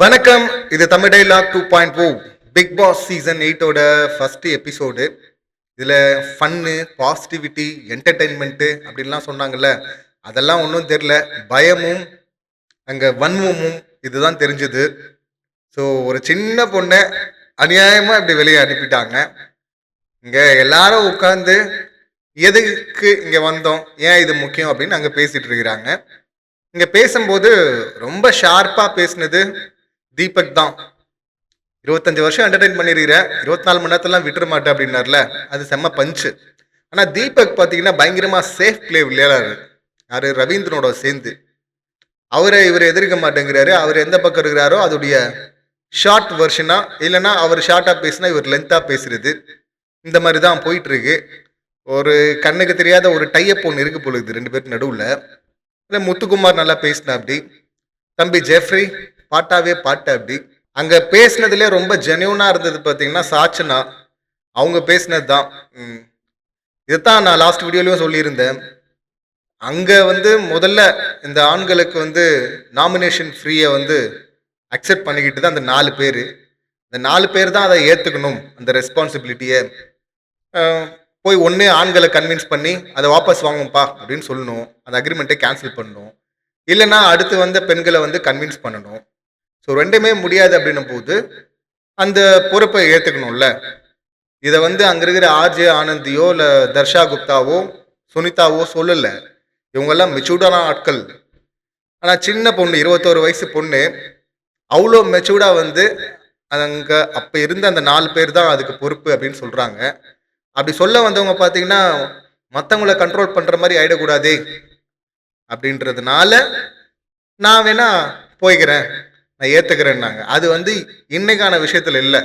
வணக்கம். இது Tamil dialogue 2.0 Bigg Boss season 8ஓட ஃபர்ஸ்ட் எபிசோடு. இதில் ஃபன்னு, பாசிட்டிவிட்டி, என்டர்டெயின்மெண்ட்டு அப்படின்லாம் சொன்னாங்கல்ல, அதெல்லாம் ஒன்றும் தெரில. பயமும் அங்கே வன்மமும் இதுதான் தெரிஞ்சுது. ஸோ ஒரு சின்ன பொண்ணை அநியாயமாக இப்படி வெளியே அனுப்பிட்டாங்க. இங்கே எல்லாரும் உட்காந்து எதுக்கு இங்கே வந்தோம், ஏன் இது முக்கியம் அப்படின்னு அங்கே பேசிட்டு இருக்கிறாங்க. இங்கே பேசும்போது ரொம்ப ஷார்ப்பாக பேசினது தீபக் தான். 25 வருஷம் என்டர்டைன் பண்ணிருக்கிற, 24 மணி நேரத்தெல்லாம் விட்டுற மாட்டேன் அப்படின்னார்ல, அது செம்ம பஞ்சு. ஆனால் தீபக் பார்த்தீங்கன்னா பயங்கரமாக சேஃப் பிளே விளையாடாரு. யாரு? ரவீந்திரனோட சேர்ந்து. இவர் எதிர்க்க மாட்டேங்கிறாரு. அவர் எந்த பக்கம் இருக்கிறாரோ அதோடைய ஷார்ட் வெர்ஷனா, இல்லைன்னா அவர் ஷார்ட்டாக பேசினா இவர் லென்த்தாக பேசுறது, இந்த மாதிரி தான் போயிட்டு இருக்கு. ஒரு கண்ணுக்கு தெரியாத ஒரு டைப் ஒன்று இருக்கு பொழுது ரெண்டு பேருக்கு நடுவில். இல்லை முத்துக்குமார் நல்லா பேசினா அப்படி, தம்பி ஜெஃப்ரி பாட்டாவே பாட்டு அப்படி. அங்கே பேசினதுலே ரொம்ப ஜென்யூனாக இருந்தது பார்த்தீங்கன்னா சாச்சனா, அவங்க பேசினது தான். இதைத்தான் நான் லாஸ்ட் வீடியோலையும் சொல்லியிருந்தேன். அங்கே முதல்ல இந்த ஆண்களுக்கு நாமினேஷன் ஃப்ரீயை அக்செப்ட் பண்ணிக்கிட்டு தான் அந்த 4 பேர். இந்த 4 பேர் தான் அதை ஏற்றுக்கணும், அந்த ரெஸ்பான்சிபிலிட்டியை. போய் ஒன்று ஆண்களை கன்வின்ஸ் பண்ணி அதை வாபஸ் வாங்கும்பா அப்படின்னு சொல்லணும், அந்த அக்ரிமெண்ட்டை கேன்சல் பண்ணணும். இல்லைன்னா அடுத்து பெண்களை கன்வின்ஸ் பண்ணணும். ஸோ ரெண்டுமே முடியாது அப்படின்னும் போது அந்த பொறுப்பை ஏற்றுக்கணும்ல. இதை அங்கே இருக்கிற ஆர்ஜே ஆனந்தியோ இல்லை தர்ஷா குப்தாவோ சுனிதாவோ சொல்லலை. இவங்கெல்லாம் மெச்சூர்டான ஆட்கள். ஆனால் சின்ன பொண்ணு, 21 வயசு பொண்ணு, அவ்வளோ மெச்சூர்டாக அங்கே அப்போ இருந்த அந்த 4 பேர் தான் அதுக்கு பொறுப்பு அப்படின்னு சொல்கிறாங்க. அப்படி சொல்ல வந்தவங்க பார்த்தீங்கன்னா மற்றவங்கள கண்ட்ரோல் பண்ணுற மாதிரி ஆகிடக்கூடாதே அப்படின்றதுனால நான் வேணா போய்க்கிறேன், நான் ஏற்றுக்கிறேன்னாங்க. அது இன்னைக்கான விஷயத்தில் இல்லை.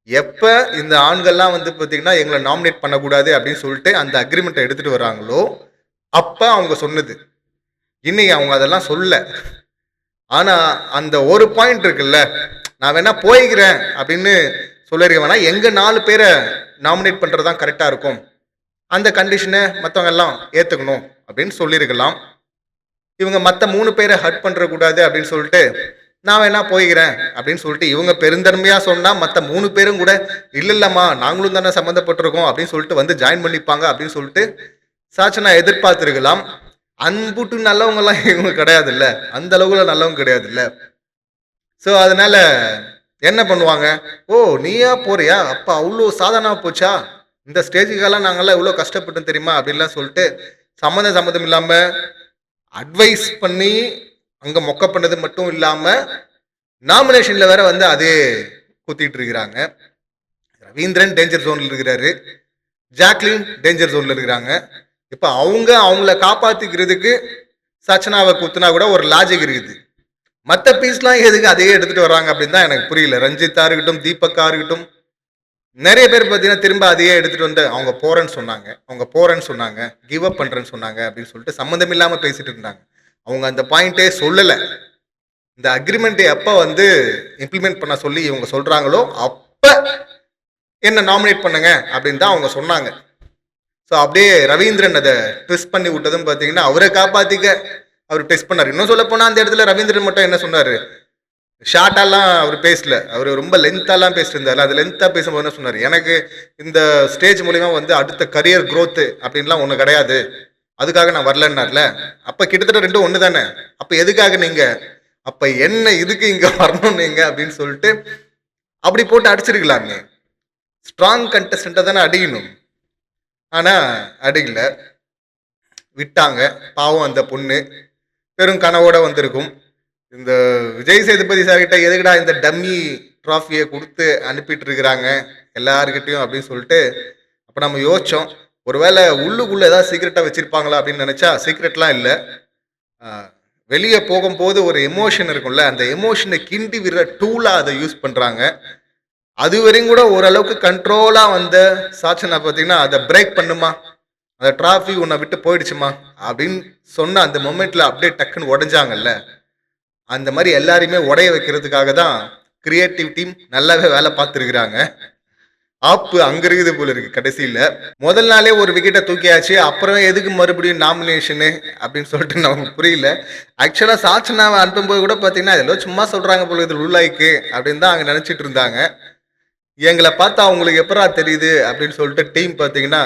எப்போ இந்த ஆண்கள்லாம் பார்த்தீங்கன்னா எங்களை நாமினேட் பண்ணக்கூடாது அப்படின்னு சொல்லிட்டு அந்த அக்ரிமெண்ட்டை எடுத்துகிட்டு வராங்களோ அப்போ அவங்க சொன்னது. இன்னைக்கு அவங்க அதெல்லாம் சொல்ல. ஆனால் அந்த ஒரு பாயிண்ட் இருக்குல்ல, நான் வேணா போய்க்கிறேன் அப்படின்னு சொல்லியிருக்க வேணா, எங்கள் 4 பேரை நாமினேட் பண்ணுறது தான் கரெக்டாக இருக்கும், அந்த கண்டிஷனை மற்றவங்க எல்லாம் ஏற்றுக்கணும் அப்படின்னு சொல்லியிருக்கலாம். இவங்க மற்ற 3 பேரை ஹர்ட் பண்ணுறக்கூடாது அப்படின்னு சொல்லிட்டு நான் வேணா போய்க்கிறேன் அப்படின்னு சொல்லிட்டு இவங்க பெருந்தன்மையாக சொன்னால் மற்ற 3 பேரும் கூட இல்லைம்மா நாங்களும் தானே சம்மந்தப்பட்டிருக்கோம் அப்படின்னு சொல்லிட்டு ஜாயின் பண்ணிப்பாங்க அப்படின்னு சொல்லிட்டு சாச்சனா எதிர்பார்த்துருக்கலாம். அன்புட்டு நல்லவங்கலாம் இவங்க கிடையாதுல்ல, அந்த அளவுல நல்லவங்க கிடையாதுல்ல. ஸோ அதனால என்ன பண்ணுவாங்க, ஓ நீயா போறியா, அப்போ அவ்வளோ சாதனா போச்சா, இந்த ஸ்டேஜுக்கெல்லாம் நாங்கள்லாம் இவ்வளோ கஷ்டப்பட்டோம் தெரியுமா அப்படின்லாம் சொல்லிட்டு சம்மந்தம் இல்லாமல் அட்வைஸ் பண்ணி அங்கே மொக்க பண்ணது மட்டும் இல்லாமல் நாமினேஷனில் வேற அதே குத்திட்டு இருக்கிறாங்க. ரவீந்திரன் டேஞ்சர் ஜோனில் இருக்கிறாரு, ஜாக்லின் டேஞ்சர் ஜோனில் இருக்கிறாங்க. இப்போ அவங்கள காப்பாற்றிக்கிறதுக்கு சச்சனாவை குத்துனா கூட ஒரு லாஜிக் இருக்குது. மற்ற பீஸ்லாம் எதுக்கு அதையே எடுத்துகிட்டு வராங்க அப்படின்னு தான் எனக்கு புரியல. ரஞ்சித்தா இருக்கட்டும், தீபக்கா இருக்கட்டும், நிறைய பேர் பார்த்தீங்கன்னா திரும்ப அதையே எடுத்துகிட்டு அவங்க போகிறேன்னு சொன்னாங்க, கிவ் அப் பண்ணுறேன்னு சொன்னாங்க அப்படின்னு சொல்லிட்டு சம்மந்தம் இல்லாமல் பேசிட்டு இருந்தாங்க. அவங்க அந்த பாயிண்டே சொல்லலை. இந்த அக்ரிமெண்ட்டை எப்போ இம்ப்ளிமெண்ட் பண்ண சொல்லி இவங்க சொல்கிறாங்களோ அப்போ என்ன நாமினேட் பண்ணுங்க அப்படின்னு தான் அவங்க சொன்னாங்க. ஸோ அப்படியே ரவீந்திரன் அதை ட்விஸ்ட் பண்ணி விட்டதும் பார்த்தீங்கன்னா அவரை காப்பாற்றிக்க அவர் டெஸ்ட் பண்ணார். இன்னும் சொல்ல போனால் அந்த இடத்துல ரவீந்திரன் மட்டும் என்ன சொன்னார், ஷார்ட்டாலாம் அவர் பேசல, அவர் ரொம்ப லென்த்தாலாம் பேசியிருந்தார். அது லென்த்தாக பேசும்போது என்ன சொன்னார், எனக்கு இந்த ஸ்டேஜ் மூலிமா அடுத்த கரியர் க்ரோத்து அப்படின்லாம் ஒன்று கிடையாது, அதுக்காக நான் வரலன்னார்ல. அப்போ கிட்டத்தட்ட ரெண்டும் ஒன்று தானே. அப்போ எதுக்காக நீங்கள், அப்போ என்ன இதுக்கு இங்கே வரணும் நீங்கள் அப்படின்னு சொல்லிட்டு அப்படி போட்டு அடிச்சிருக்கலாமே. ஸ்ட்ராங் கண்டஸ்டண்ட்டை தானே அடிக்கணும். ஆனால் அடிக்கல, விட்டாங்க. பாவம் அந்த பொண்ணு பெரும் கனவோட வந்திருக்கும். இந்த விஜய் சேதுபதி சார்கிட்ட எதுக்கிடா இந்த டம்மி ட்ராஃபியை கொடுத்து அனுப்பிட்டு இருக்கிறாங்க எல்லாருக்கிட்டையும் அப்படின்னு சொல்லிட்டு அப்போ நம்ம யோசித்தோம். ஒருவேளை உள்ளுக்குள்ளே ஏதாவது சீக்ரெட்டாக வச்சுருப்பாங்களா அப்படின்னு நினச்சா சீக்ரெட்லாம் இல்லை. வெளியே போகும்போது ஒரு எமோஷன் இருக்கும்ல, அந்த எமோஷனை கிண்டி விடுற டூலாக அதை யூஸ் பண்ணுறாங்க. அது வரையும் கூட ஓரளவுக்கு கண்ட்ரோலாக சாச்சனா பார்த்தீங்கன்னா அதை பிரேக் பண்ணுமா, அந்த டிராஃபி உன்னை விட்டு போயிடுச்சுமா அப்படின்னு சொன்ன அந்த மொமெண்ட்டில் அப்படியே டக்குன்னு உடஞ்சாங்கல்ல. அந்த மாதிரி எல்லாரையுமே உடைய வைக்கிறதுக்காக தான் கிரியேட்டிவ் டீம் நல்லாவே வேலை பார்த்துருக்குறாங்க. ஆப்பு அங்க இருக்குது போல இருக்கு கடைசியில. முதல் நாளே ஒரு விக்கெட்ட தூக்கியாச்சு. அப்புறம் எதுக்கு மறுபடியும் நாமினேஷனு அப்படின்னு சொல்லிட்டு நமக்கு புரியல. ஆக்சுவலா சாச்சனாவ அனுப்பும்போது கூட பார்த்தீங்கன்னா, ஏதோ சும்மா சொல்றாங்க போல இது உள்நாய்க்கு அப்படின்னு தான் அங்க நெனச்சிட்டு இருந்தாங்க. எங்கள பார்த்தா அவங்களுக்கு எப்படிறா தெரியுது அப்படின்னு சொல்லிட்டு டீம் பார்த்தீங்கன்னா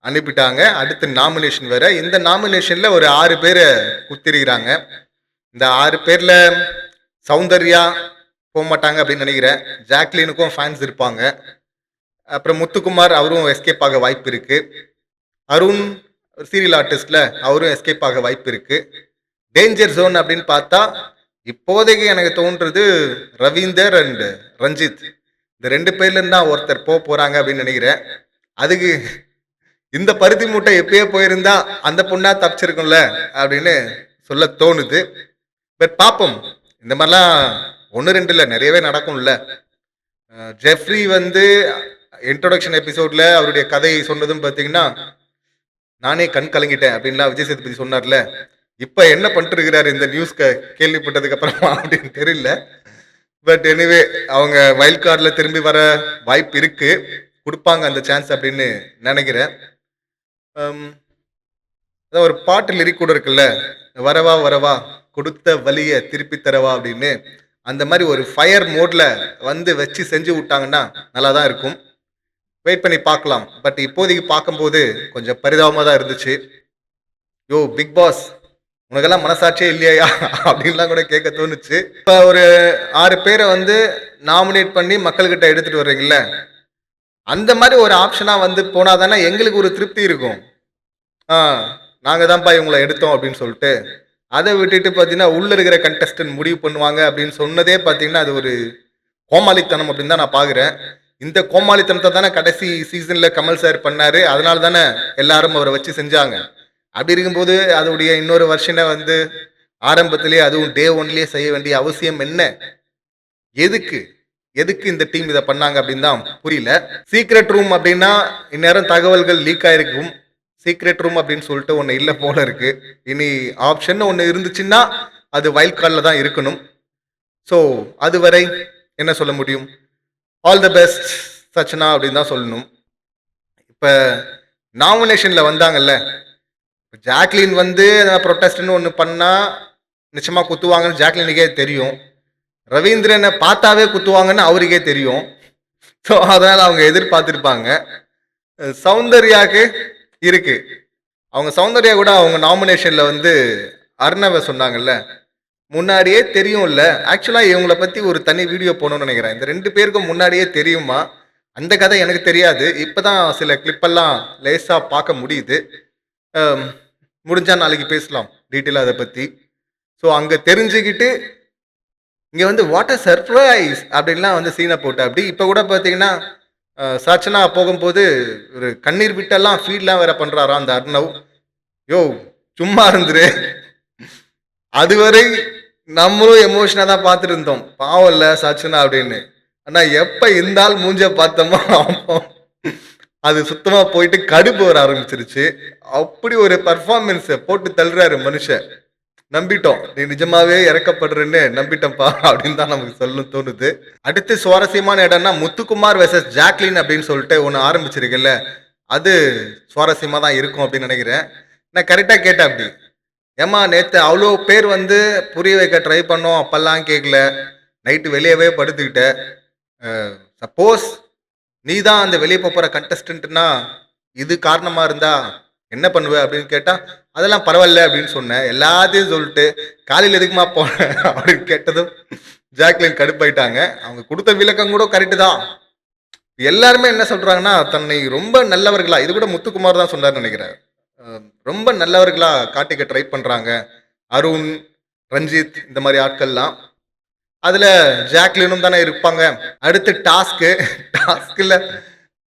அனுப்பிட்டாங்க. அடுத்து நாமினேஷன் வேற. இந்த நாமினேஷன்ல ஒரு 6 பேர குடுத்திருக்கிறாங்க. இந்த 6 பேர்ல சௌந்தர்யா போமாட்டாங்க அப்படின்னு நினைக்கிறேன். ஜாக்லினுக்கும் ஃபேன்ஸ் இருப்பாங்க. அப்புறம் முத்துக்குமார் அவரும் எஸ்கேப் ஆக வாய்ப்பு இருக்கு. அருண் சீரியல் ஆர்டிஸ்ட்ல அவரும் எஸ்கேப் ஆக வாய்ப்பு இருக்கு. டேஞ்சர் ஜோன் அப்படின்னு பார்த்தா இப்போதைக்கு எனக்கு தோன்றது ரவீந்தர் அண்ட் ரஞ்சித். இந்த 2 பேர்ல இருந்து தான் ஒருத்தர் போறாங்க அப்படின்னு நினைக்கிறேன். அதுக்கு இந்த பருத்தி மூட்டை எப்பயே போயிருந்தா அந்த பொண்ணா தப்பிச்சிருக்கும்ல அப்படின்னு சொல்ல தோணுது. பட் பார்ப்போம். இந்த மாதிரிலாம் 1, 2 இல்லை நிறையவே நடக்கும்ல. ஜெஃப்ரி வந்து இன்ட்ரோடக்ஷன் எபிசோட்ல அவருடைய கதை சொன்னதும் பார்த்தீங்கன்னா நானே கண் கலங்கிட்டேன் அப்படின்லாம் விஜய் சேதுபதி சொன்னார்ல. இப்ப என்ன பண்ணிட்டு இருக்கிறாரு இந்த நியூஸ் கேள்விப்பட்டதுக்கு அப்புறமா அப்படின்னு தெரியல. பட் எனிவே அவங்க வைல்ட் கார்டில் திரும்பி வர வாய்ப்பு இருக்கு. கொடுப்பாங்க அந்த சான்ஸ் அப்படின்னு நினைக்கிறேன். அதான் ஒரு பாட்டு லிரிக் கூட இருக்குல்ல, வரவா வரவா கொடுத்த வலிய திருப்பி தரவா அப்படின்னு. அந்த மாதிரி ஒரு ஃபயர் மோட்ல வந்து வச்சு செஞ்சு விட்டாங்கன்னா நல்லா தான் இருக்கும். வெயிட் பண்ணி பார்க்கலாம். பட் இப்போதைக்கு பார்க்கும்போது கொஞ்சம் பரிதாபமாக தான் இருந்துச்சு. யோ பிக் பாஸ் உனக்கெல்லாம் மனசாட்சியே இல்லையா அப்படின்லாம் கூட கேட்க தோணுச்சு. இப்போ ஒரு 6 பேரை வந்து நாமினேட் பண்ணி மக்கள்கிட்ட எடுத்துட்டு வர்றீங்கல்ல, அந்த மாதிரி ஒரு ஆப்ஷனா வந்து போனா தானே எங்களுக்கு ஒரு திருப்தி இருக்கும். நாங்க தான்ப்பா இவங்களை எடுத்தோம் அப்படின்னு சொல்லிட்டு. அதை விட்டுட்டு பார்த்தீங்கன்னா உள்ள இருக்கிற கண்டஸ்டன்ட் முடிவு பண்ணுவாங்க அப்படின்னு சொன்னதே பார்த்தீங்கன்னா அது ஒரு கோமாளித்தனம் அப்படின்னு தான் நான் பார்க்குறேன். இந்த கோமாளித்தனத்தை தானே கடைசி சீசன்ல கமல் சார் பண்ணாரு. அதனால தானே எல்லாரும் அவரை வச்சு செஞ்சாங்க. அப்படி இருக்கும்போது அதோடைய இன்னொரு வருஷனை வந்து ஆரம்பத்திலேயே அதுவும் டே ஒன்லயே செய்ய வேண்டிய அவசியம் என்ன? எதுக்கு எதுக்கு இந்த டீம் இதை பண்ணாங்க அப்படின்னு தான் புரியல. சீக்ரெட் ரூம் அப்படின்னா இந்நேரம் தகவல்கள் லீக் ஆயிருக்கும். சீக்ரெட் ரூம் அப்படின்னு சொல்லிட்டு ஒன்று இல்லை போல இருக்கு. இனி ஆப்ஷன் ஒன்று இருந்துச்சுன்னா அது வைல்ட் கார்டில் தான் இருக்கணும். ஸோ அதுவரை என்ன சொல்ல முடியும்? ஆல் த பெஸ்ட் சச்சனா அப்படின்னு தான் சொல்லணும். இப்போ நாமினேஷனில் வந்தாங்கல்ல, ஜாக்லின் வந்து ப்ரொட்டஸ்ட்னு ஒன்று பண்ணால் நிச்சயமாக குத்துவாங்கன்னு ஜாக்லினுக்கே தெரியும். ரவீந்திரனை பார்த்தாவே குத்துவாங்கன்னு அவருக்கே தெரியும். ஸோ அதனால் அவங்க எதிர்பார்த்துருப்பாங்க. சௌந்தர்யாவுக்கு இருக்கு. அவங்க சௌந்தர்யா கூட அவங்க நாமினேஷனில் வந்து அர்ணவை சொன்னாங்கல்ல, முன்னாடியே தெரியும்ல. ஆக்சுவலாக இவங்களை பற்றி ஒரு தனி வீடியோ போகணும்னு நினைக்கிறேன். இந்த 2 பேருக்கும் முன்னாடியே தெரியுமா? அந்த கதை எனக்கு தெரியாது. இப்போ தான் சில கிளிப்பெல்லாம் லேஸாக பார்க்க முடியுது. முடிஞ்சா நாளைக்கு பேசலாம் டீட்டெயிலாக அதை பற்றி. ஸோ அங்கே தெரிஞ்சுக்கிட்டு இங்கே வந்து வாட் அ சர்ப்ரைஸ் அப்படின்லாம் வந்து சீனை போட்டு அப்படி இப்போ கூட பார்த்தீங்கன்னா சச்சனா போகும்போது ஒரு கண்ணீர் விட்டெல்லாம் ஃபீல்லாம் வேற பண்ணுறாராம் அந்த அர்ணவ். யோ சும்மா இருந்துரு. அதுவரை நம்மளும் எமோஷனாக தான் பார்த்துட்டு இருந்தோம். பாவம் இல்லை சச்சனா அப்படின்னு. ஆனால் எப்போ இந்த ஆள் மூஞ்ச பார்த்தோமோ அப்போ அது சுத்தமாக போயிட்டு கடுப்பு வர ஆரம்பிச்சிருச்சு. அப்படி ஒரு பர்ஃபார்மன்ஸை போட்டு தள்ளுறாரு மனுஷன். நம்பிட்டோம், நீ நிஜமாவே இறக்கப்படுறேன்னு நம்பிட்டோம்ப்பா அப்படின்னு தான் நமக்கு சொல்ல தோணுது. அடுத்து சுவாரஸ்யமான இடம்னா முத்துக்குமார் வெர்சஸ் ஜாக்லின் அப்படின்னு சொல்லிட்டு ஒன்று ஆரம்பிச்சிருக்குல்ல, அது சுவாரஸ்யமாக தான் இருக்கும் அப்படின்னு நினைக்கிறேன். நான் கரெக்டாக கேட்டேன் அப்படி, ஏம்மா நேற்று அவ்வளோ பேர் வந்து புரிய வைக்க ட்ரை பண்ணோம், அப்பெல்லாம் கேட்கல, நைட்டு வெளியவே படுத்துக்கிட்ட. சப்போஸ் நீ தான் அந்த வெளியே போகிற கண்டஸ்டன்ட்னா இது காரணமாக இருந்தா என்ன பண்ணுவ அப்படின்னு கேட்டா அதெல்லாம் பரவாயில்ல அப்படின்னு சொன்னேன். எல்லாத்தையும் சொல்லிட்டு காலையில் எதுக்குமா போனேன் அப்படின்னு கேட்டதும் ஜாக்லின் கடுப்பாயிட்டாங்க. அவங்க கொடுத்த விளக்கம் கூட கரெக்டு தான். எல்லாருமே என்ன சொல்றாங்கன்னா தன்னை ரொம்ப நல்லவர்களா, இது கூட முத்துக்குமார் தான் சொன்னார் நினைக்கிறேன், ரொம்ப நல்லவர்களா காட்டிக்க ட்ரை பண்றாங்க அருண், ரஞ்சித் இந்த மாதிரி ஆட்கள்லாம். அதுல ஜாக்லினும் தானே இருப்பாங்க. அடுத்து டாஸ்க்ல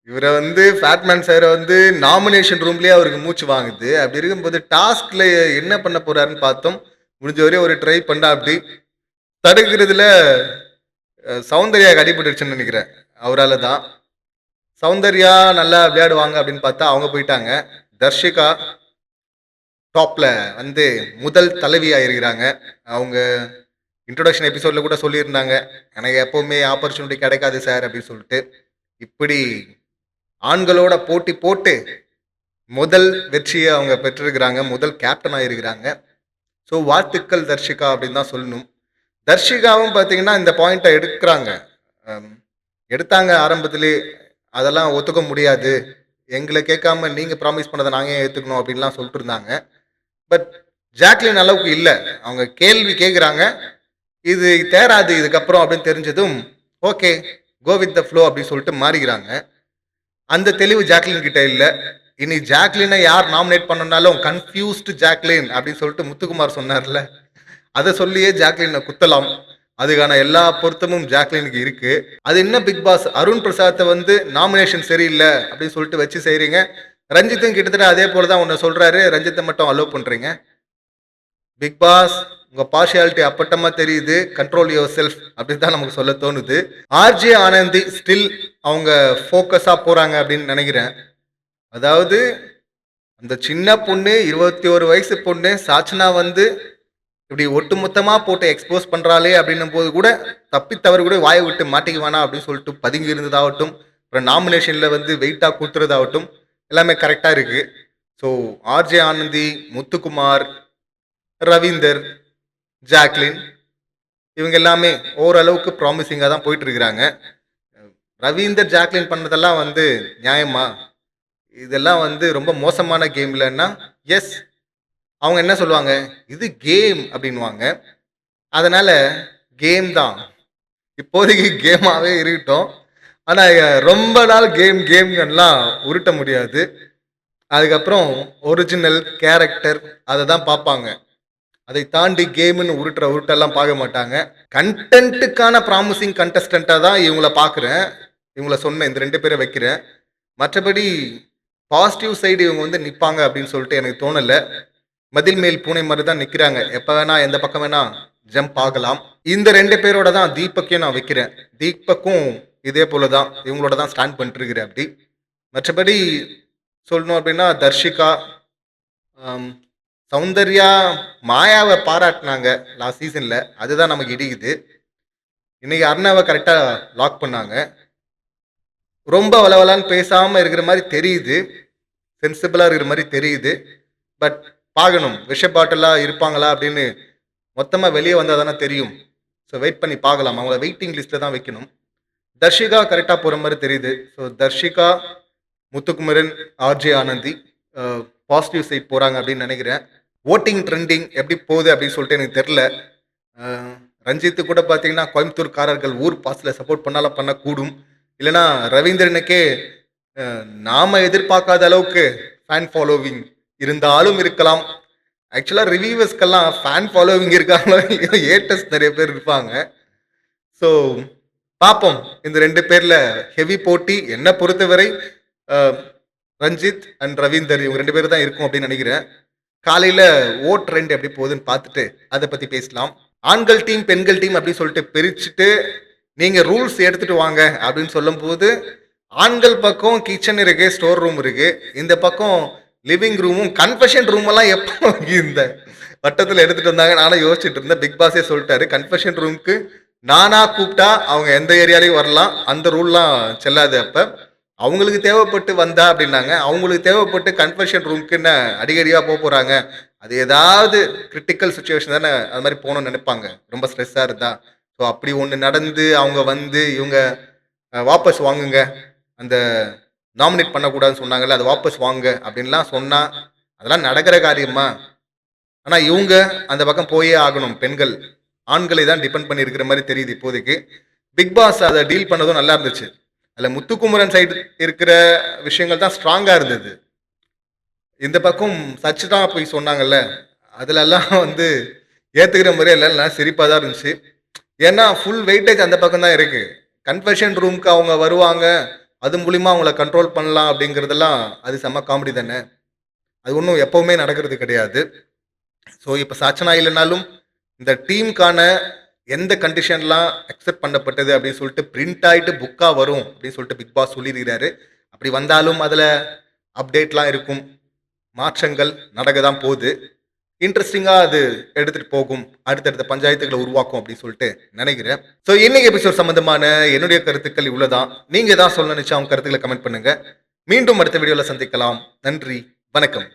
இவரை வந்து ஃபேட்மேன் சாரை வந்து நாமினேஷன் ரூம்லேயே அவருக்கு மூச்சு வாங்குது. அப்படி இருக்கும்போது டாஸ்க்ல என்ன பண்ண போறாருன்னு பார்த்தோம். முடிஞ்ச வரையும் ஒரு ட்ரை பண்ணா அப்படி தடுக்கிறதுல சௌந்தர்யா அடிபட்டுருச்சுன்னு நினைக்கிறேன். அவரால் தான். சௌந்தர்யா நல்லா விளையாடுவாங்க அப்படின்னு பார்த்தா அவங்க போயிட்டாங்க. தர்ஷிகா டாப்ல வந்து முதல் தலைவியாக இருக்கிறாங்க. அவங்க இன்ட்ரோடக்ஷன் எபிசோட்ல கூட சொல்லியிருந்தாங்க, எனக்கு எப்பவுமே ஆப்பர்ச்சுனிட்டி கிடைக்காது சார் அப்படின்னு சொல்லிட்டு. இப்படி ஆண்களோட போட்டி போட்டு முதல் வெற்றியை அவங்க பெற்றிருக்கிறாங்க. முதல் கேப்டன் ஆயிருக்கிறாங்க. ஸோ வாழ்த்துக்கள் தர்ஷிகா அப்படின்னு தான் சொல்லணும். தர்ஷிகாவும் பார்த்தீங்கன்னா இந்த பாயிண்ட்டை எடுக்கிறாங்க. அம், எடுத்தாங்க ஆரம்பத்திலே. அதெல்லாம் ஒத்துக்க முடியாது. எங்களை கேட்காம நீங்க ப்ராமிஸ் பண்ணதை நாங்க ஏன் ஏத்துக்கணும் அப்படின்லாம் சொல்லிட்டு இருந்தாங்க. பட் ஜாக்லின் அளவுக்கு இல்லை. அவங்க கேள்வி கேட்குறாங்க. இது தேராது இதுக்கப்புறம் அப்படின்னு தெரிஞ்சதும் okay go with the flow அப்படின்னு சொல்லிட்டு மாறிக்கிறாங்க. அந்த தெளிவு ஜாக்லின் கிட்ட இல்லை. இனி ஜாக்லினை யார் நாமினேட் பண்ணனாலும் கன்ஃபியூஸ்டு ஜாக்லின் அப்படின்னு சொல்லிட்டு முத்துக்குமார் சொன்னார்ல, அதை சொல்லியே ஜாக்லினை குத்தலாம். அதுக்கான எல்லா பொருத்தமும் ஜாக்லினுக்கு இருக்கு. அது என்ன பிக் பாஸ் அருண் பிரசாத்தை வந்து நாமினேஷன் சரியில்லை அப்படின்னு சொல்லிட்டு வச்சு செய்றீங்க. ரஞ்சித்தும் கிட்டத்தட்ட அதே போலதான் ஒன்னு சொல்றாரு. ரஞ்சித்தை மட்டும் அலோவ் பண்றீங்க. பிக் பாஸ் உங்க பார்ஷியாலிட்டி அப்பட்டமா தெரியுது. கண்ட்ரோல் யுவர் செல்ஃப் அப்படின்னு தான் நமக்கு சொல்ல தோணுது. ஆர்ஜே ஆனந்தி ஸ்டில் அவங்க ஃபோக்கஸா போறாங்க அப்படின்னு நினைக்கிறேன். அதாவது அந்த சின்ன பொண்ணு 21 வயசு பொண்ணு சாச்சனா வந்து இப்படி ஒட்டுமொத்தமா போட்டு எக்ஸ்போஸ் பண்றாளே அப்படின்னும் போது கூட தப்பித்தவர் கூட வாயை விட்டு மாட்டிக்க வேணாம் அப்படின்னு சொல்லிட்டு பதுங்கி இருந்ததாகட்டும், அப்புறம் நாமினேஷன்ல வந்து வெயிட்டா கூத்துறதாகட்டும் எல்லாமே கரெக்டா இருக்கு. ஸோ ஆர்ஜே ஆனந்தி, முத்துக்குமார், ரவீந்தர், ஜாக்லின் இவங்க எல்லாமே ஓரளவுக்கு ப்ராமிசிங்காக தான் போயிட்டு இருக்கிறாங்க. ரவீந்தர், ஜாக்லின் பண்ணதெல்லாம் வந்து நியாயமா? இதெல்லாம் வந்து ரொம்ப மோசமான கேம்லன்னா எஸ். அவங்க என்ன சொல்லுவாங்க, இது கேம் அப்படின்வாங்க. அதனால கேம் தான் இப்போதைக்கு கேமாவே இருக்கட்டும். ஆனா ரொம்ப நாள் கேம் கேம்லாம் உருட்ட முடியாது. அதுக்கப்புறம் ஒரிஜினல் கேரக்டர் அதை தான் பார்ப்பாங்க. அதை தாண்டி கேம்னு உருட்டெல்லாம் பார்க்க மாட்டாங்க. கண்டென்ட்டுக்கான ப்ராமிசிங் கண்டஸ்டண்ட்டாக தான் இவங்கள பார்க்குறேன். இவங்கள சொன்ன இந்த 2 பேரை வைக்கிறேன். மற்றபடி பாசிட்டிவ் சைடு இவங்க வந்து நிற்பாங்க அப்படின்னு சொல்லிட்டு எனக்கு தோணலை. மதில் மேல் பூனை மாதிரி தான் நிற்கிறாங்க. எப்போ வேணா எந்த பக்கம் வேணா ஜம்ப் ஆகலாம். இந்த 2 பேரோட தான் தீபக்கையும் நான் வைக்கிறேன். தீபக்கும் இதே போல தான் இவங்களோட தான் ஸ்டாண்ட் பண்ணிட்டு இருக்கிறேன். அப்படி மற்றபடி சொல்லணும் அப்படின்னா தர்ஷிகா, சௌந்தர்யா, மாயாவை பாராட்டினாங்க லாஸ்ட் சீசன்ல. அதுதான் நமக்கு இடிக்குது. இன்னைக்கு அர்ணாவை கரெக்டாக லாக் பண்ணாங்க. ரொம்ப வளவலான்னு பேசாமல் இருக்கிற மாதிரி தெரியுது. சென்சிபிளாக இருக்கிற மாதிரி தெரியுது. பட் பார்க்கணும் விஷ பாட்டிலாக இருப்பாங்களா அப்படின்னு மொத்தமாக வெளியே வந்தால் தானே தெரியும். ஸோ வெயிட் பண்ணி பார்க்கலாம். அவங்கள வெயிட்டிங் லிஸ்ட்டில் தான் வைக்கணும். தர்ஷிகா கரெக்டாக போகிற மாதிரி தெரியுது. So Dharshika, Muthukumaran, RJ Anandhi positive side போகிறாங்க அப்படின்னு நினைக்கிறேன். ஓட்டிங் ட்ரெண்டிங் எப்படி போகுது அப்படின்னு சொல்லிட்டு எனக்கு தெரில. ரஞ்சித்து கூட பார்த்தீங்கன்னா கோயம்புத்தூர்காரர்கள் ஊர் பாஸில் சப்போர்ட் பண்ணாலும் பண்ணக்கூடும். இல்லைனா ரவீந்திரனுக்கே நாம் எதிர்பார்க்காத அளவுக்கு ஃபேன் ஃபாலோவிங் இருந்தாலும் இருக்கலாம். ஆக்சுவலாக ரிவ்யூவர்ஸ்க்கெல்லாம் ஃபேன் ஃபாலோவிங் இருக்காங்களோ ஏட்டர்ஸ் நிறைய பேர் இருப்பாங்க. ஸோ பார்ப்போம். இந்த 2 பேரில் ஹெவி போட்டி என்னை பொறுத்தவரை ரஞ்சித் அண்ட் ரவீந்தர் இவங்க 2 பேர் தான் இருக்கும் அப்படின்னு நினைக்கிறேன். காலையில் ஓட் ட்ரெண்ட் எப்படி போகுதுன்னு பார்த்துட்டு அதை பற்றி பேசலாம். ஆண்கள் டீம், பெண்கள் டீம் அப்படின்னு சொல்லிட்டு பிரிச்சுட்டு நீங்கள் ரூல்ஸ் எடுத்துட்டு வாங்க அப்படின்னு சொல்லும்போது ஆண்கள் பக்கம் கிச்சன் இருக்கு, ஸ்டோர் ரூம் இருக்கு. இந்த பக்கம் லிவிங் ரூமும் கன்ஃபெஷன் ரூம் எல்லாம் எப்போ இந்த வட்டத்தில் எடுத்துட்டு வந்தாங்க நானும் யோசிச்சுட்டு இருந்தேன். பிக் பாஸே சொல்லிட்டாரு கன்ஃபெஷன் ரூமுக்கு நானா கூப்பிட்டா அவங்க எந்த ஏரியாலையும் வரலாம், அந்த ரூல்லாம் செல்லாது. அப்போ அவங்களுக்கு தேவைப்பட்டு வந்தா அப்படின்னாங்க. அவங்களுக்கு தேவைப்பட்டு கன்ஃபெஷன் ரூமுக்கு என்ன அடிக்கடியாக போக போகிறாங்க? அது ஏதாவது கிரிட்டிக்கல் சுச்சுவேஷன் தானே அது மாதிரி போகணும்னு நினைப்பாங்க, ரொம்ப ஸ்ட்ரெஸ்ஸாக இருந்தா. ஸோ அப்படி ஒன்று நடந்து அவங்க வந்து இவங்க வாபஸ் வாங்குங்க, அந்த நாமினேட் பண்ணக்கூடாதுன்னு சொன்னாங்கல்ல, அதை வாபஸ் வாங்க அப்படின்லாம் சொன்னால் அதெல்லாம் நடக்கிற காரியமா? ஆனால் இவங்க அந்த பக்கம் போயே ஆகணும். பெண்கள் ஆண்களை தான் டிபெண்ட் பண்ணி இருக்கிற மாதிரி தெரியுது இப்போதைக்கு. பிக் பாஸ் அதை டீல் பண்ணதும் நல்லா இருந்துச்சு. அதில் முத்துக்குமரன் சைடு இருக்கிற விஷயங்கள் தான் ஸ்ட்ராங்காக இருந்தது. இந்த பக்கம் சச்சு தான் போய் சொன்னாங்கல்ல, அதுலெல்லாம் வந்து ஏற்றுக்கிற முறையே இல்லை, சிரிப்பாக தான் இருந்துச்சு. ஏன்னா ஃபுல் வெயிட்டேஜ் அந்த பக்கம் தான் இருக்கு. கன்ஃபெஷன் ரூமுக்கு அவங்க வருவாங்க, அது மூலிமா அவங்கள கண்ட்ரோல் பண்ணலாம் அப்படிங்கிறதெல்லாம் அது செம்ம காமெடி தானே. அது ஒன்றும் எப்போவுமே நடக்கிறது கிடையாது. ஸோ இப்போ சாச்சனா இல்லைனாலும் இந்த டீமுக்கான எந்த கண்டிஷன்லாம் அக்செப்ட் பண்ணப்பட்டது அப்படின்னு சொல்லிட்டு பிரிண்ட் ஆகிட்டு புக்காக வரும் அப்படின்னு சொல்லிட்டு பிக் பாஸ் சொல்லியிருக்கிறாரு. அப்படி வந்தாலும் அதில் அப்டேட்லாம் இருக்கும், மாற்றங்கள் நடக்க தான் போகுது. இன்ட்ரெஸ்டிங்காக அது எடுத்துகிட்டு போகும், அடுத்தடுத்த பஞ்சாயத்துகளை உருவாக்கும் அப்படின்னு சொல்லிட்டு நினைக்கிறேன். ஸோ இன்னைக்கு எபிசோட் சம்பந்தமான என்னுடைய கருத்துக்கள் இவ்வளோதான். நீங்கள் தான் சொல்ல நினச்சா அவங்க கருத்துக்களை கமெண்ட் பண்ணுங்க. மீண்டும் அடுத்த வீடியோவில் சந்திக்கலாம். நன்றி, வணக்கம்.